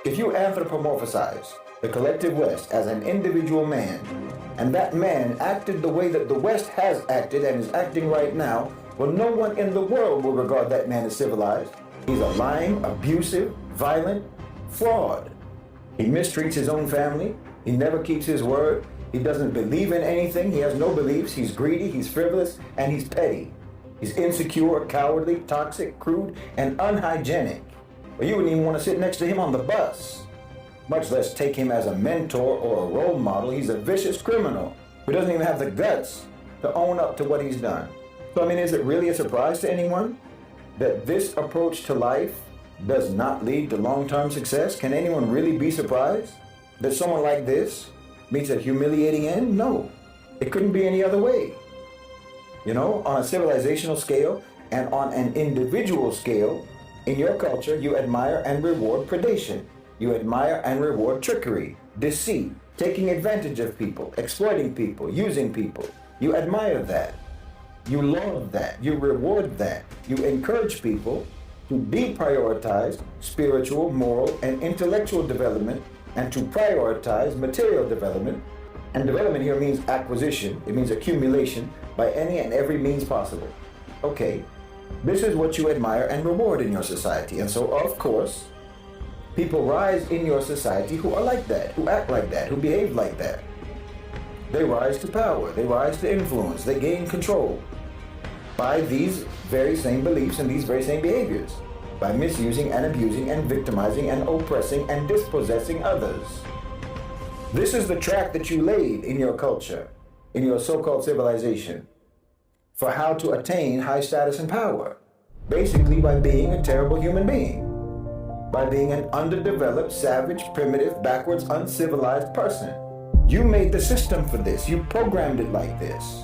If you anthropomorphize the collective West as an individual man, and that man acted the way that the West has acted and is acting right now, well, no one in the world will regard that man as civilized. He's a lying, abusive, violent fraud. He mistreats his own family. He never keeps his word. He doesn't believe in anything. He has no beliefs. He's greedy, he's frivolous, and he's petty. He's insecure, cowardly, toxic, crude, and unhygienic. Well, you wouldn't even want to sit next to him on the bus, much less take him as a mentor or a role model. He's a vicious criminal who doesn't even have the guts to own up to what he's done. So, I mean, is it really a surprise to anyone that this approach to life does not lead to long-term success? Can anyone really be surprised that someone like this meets a humiliating end? No, it couldn't be any other way. You know, on a civilizational scale and on an individual scale, in your culture, you admire and reward predation. You admire and reward trickery, deceit, taking advantage of people, exploiting people, using people. You admire that. You love that. You reward that. You encourage people to deprioritize spiritual, moral, and intellectual development and to prioritize material development. And development here means acquisition. It means accumulation by any and every means possible. Okay, this is what you admire and reward in your society. And so, of course, people rise in your society who are like that, who act like that, who behave like that. They rise to power. They rise to influence. They gain control by these very same beliefs and these very same behaviors, by misusing and abusing and victimizing and oppressing and dispossessing others. This is the track that you laid in your culture, in your so-called civilization, for how to attain high status and power, basically by being a terrible human being, by being an underdeveloped, savage, primitive, backwards, uncivilized person. You made the system for this. You programmed it like this.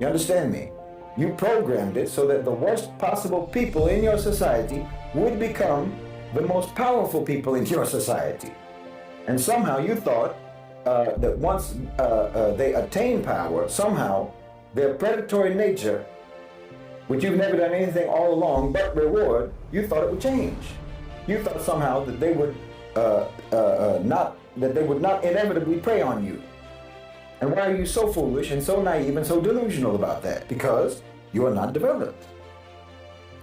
You understand me? You programmed it so that the worst possible people in your society would become the most powerful people in your society. And somehow you thought that once they attain power, somehow their predatory nature, which you've never done anything all along but reward, you thought it would change. You thought somehow that they would not inevitably prey on you. And why are you so foolish and so naive and so delusional about that? Because you are not developed.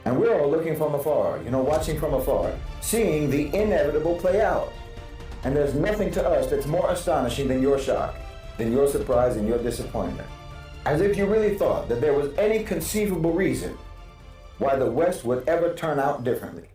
And we're all looking from afar, you know, watching from afar, seeing the inevitable play out. And there's nothing to us that's more astonishing than your shock, than your surprise and your disappointment. As if you really thought that there was any conceivable reason why the West would ever turn out differently.